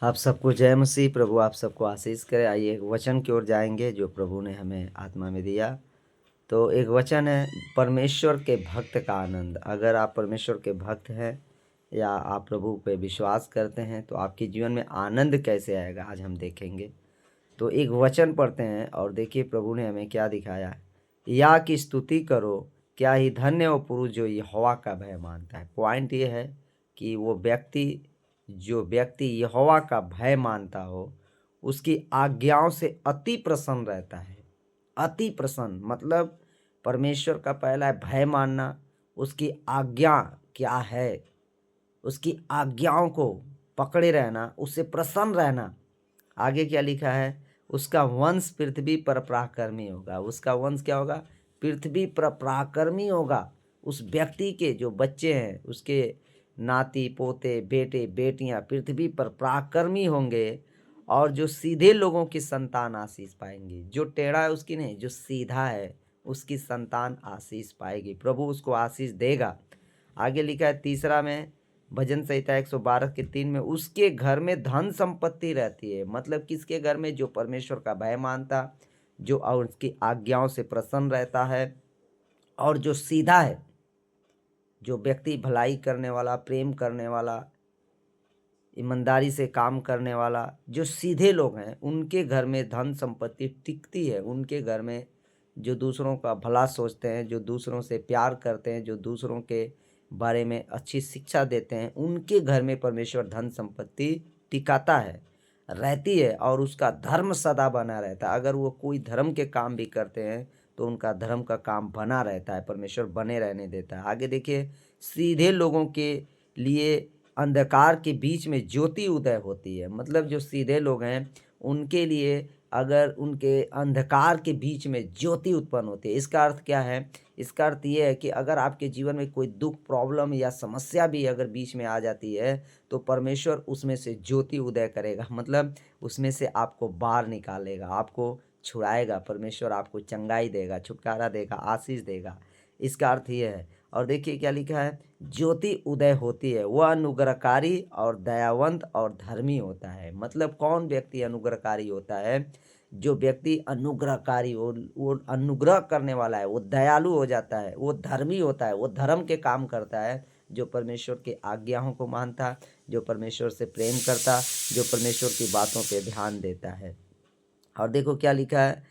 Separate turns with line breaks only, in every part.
आप सबको जय मसीह। प्रभु आप सबको आशीष करे। आइए एक वचन की ओर जाएंगे जो प्रभु ने हमें आत्मा में दिया। तो एक वचन है, परमेश्वर के भक्त का आनंद। अगर आप परमेश्वर के भक्त हैं या आप प्रभु पे विश्वास करते हैं तो आपके जीवन में आनंद कैसे आएगा, आज हम देखेंगे। तो एक वचन पढ़ते हैं और देखिए प्रभु ने हमें क्या दिखाया। या की स्तुति करो, क्या ही धन्य वो पुरुष जो यहोवा का भय मानता है। पॉइंट ये है कि वो जो व्यक्ति यहोवा का भय मानता हो, उसकी आज्ञाओं से अति प्रसन्न रहता है। अति प्रसन्न मतलब परमेश्वर का पहला है भय मानना, उसकी आज्ञा क्या है, उसकी आज्ञाओं को पकड़े रहना, उससे प्रसन्न रहना। आगे क्या लिखा है, उसका वंश पृथ्वी पर पराक्रमी होगा। उसका वंश क्या होगा, पृथ्वी पर पराक्रमी होगा। उस व्यक्ति के जो बच्चे हैं, उसके नाती पोते बेटे बेटियां पृथ्वी पर पराक्रमी होंगे। और जो सीधे लोगों की संतान आशीष पाएंगी। जो टेढ़ा है उसकी नहीं, जो सीधा है उसकी संतान आशीष पाएगी। प्रभु उसको आशीष देगा। आगे लिखा है तीसरा में, भजन संहिता 112 के 3 में, उसके घर में धन संपत्ति रहती है। मतलब किसके घर में, जो परमेश्वर का भय मानता, जो और उसकी आज्ञाओं से प्रसन्न रहता है, और जो सीधा है, जो व्यक्ति भलाई करने वाला, प्रेम करने वाला, ईमानदारी से काम करने वाला, जो सीधे लोग हैं, उनके घर में धन संपत्ति टिकती है। उनके घर में जो दूसरों का भला सोचते हैं, जो दूसरों से प्यार करते हैं, जो दूसरों के बारे में अच्छी शिक्षा देते हैं, उनके घर में परमेश्वर धन संपत्ति टिकाता है, रहती है। और उसका धर्म सदा बना रहता है। अगर वो कोई धर्म के काम भी करते हैं तो उनका धर्म का काम बना रहता है, परमेश्वर बने रहने देता है। आगे देखिए, सीधे लोगों के लिए अंधकार के बीच में ज्योति उदय होती है। मतलब जो सीधे लोग हैं उनके लिए अगर उनके अंधकार के बीच में ज्योति उत्पन्न होती है। इसका अर्थ क्या है, इसका अर्थ ये है कि अगर आपके जीवन में कोई दुख, प्रॉब्लम या समस्या भी अगर बीच में आ जाती है तो परमेश्वर उसमें से ज्योति उदय करेगा। मतलब उसमें से आपको बाहर निकालेगा, आपको छुड़ाएगा। परमेश्वर आपको चंगाई देगा, छुटकारा देगा, आशीष देगा। इसका अर्थ ये है। और देखिए क्या लिखा है, ज्योति उदय होती है, वह अनुग्रहकारी और दयावंत और धर्मी होता है। मतलब कौन व्यक्ति अनुग्रहकारी होता है, जो व्यक्ति अनुग्रहकारी वो अनुग्रह करने वाला है, वो दयालु हो जाता है, वो धर्मी होता है, वो धर्म के काम करता है। जो परमेश्वर के आज्ञाओं को मानता, जो परमेश्वर से प्रेम करता, जो परमेश्वर की बातों पे ध्यान देता है। और देखो क्या लिखा है,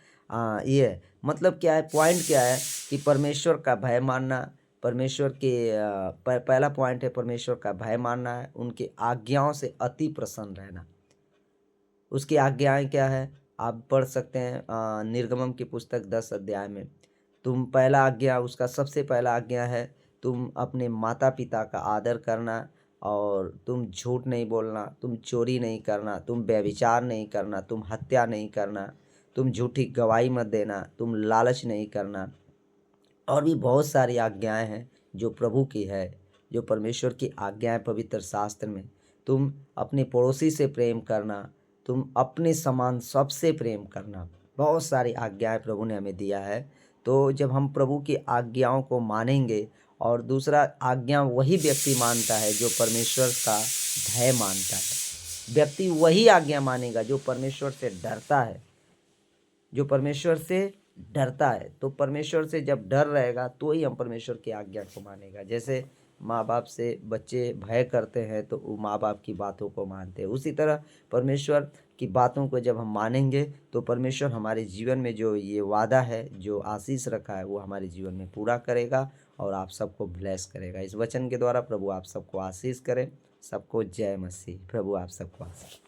ये मतलब क्या है, पॉइंट क्या है कि परमेश्वर का भय मानना। परमेश्वर के पहला पॉइंट है परमेश्वर का भय मानना है, उनकी आज्ञाओं से अति प्रसन्न रहना। उसकी आज्ञाएं क्या है, आप पढ़ सकते हैं निर्गमम की पुस्तक 10 अध्याय में। तुम पहला आज्ञा, उसका सबसे पहला आज्ञा है, तुम अपने माता पिता का आदर करना, और तुम झूठ नहीं बोलना, तुम चोरी नहीं करना, तुम व्यभिचार नहीं करना, तुम हत्या नहीं करना, तुम झूठी गवाही मत देना, तुम लालच नहीं करना। और भी बहुत सारी आज्ञाएं हैं जो प्रभु की है, जो परमेश्वर की आज्ञाएं पवित्र शास्त्र में। तुम अपने पड़ोसी से प्रेम करना, तुम अपने समान सबसे प्रेम करना। बहुत सारी आज्ञाएं प्रभु ने हमें दिया है। तो जब हम प्रभु की आज्ञाओं को मानेंगे, और दूसरा आज्ञा वही व्यक्ति मानता है जो परमेश्वर का भय मानता है। व्यक्ति वही आज्ञा मानेगा जो परमेश्वर से डरता है, जो परमेश्वर से डरता है। तो परमेश्वर से जब डर रहेगा तो ही हम परमेश्वर की आज्ञा को मानेगा। जैसे माँ बाप से बच्चे भय करते हैं तो वो माँ बाप की बातों को मानते हैं, उसी तरह परमेश्वर की बातों को जब हम मानेंगे तो परमेश्वर हमारे जीवन में जो ये वादा है, जो आशीष रखा है, वो हमारे जीवन में पूरा करेगा और आप सबको ब्लेस करेगा। इस वचन के द्वारा प्रभु आप सबको आशीष करें। सबको जय मसीह। प्रभु आप सबको आशीष।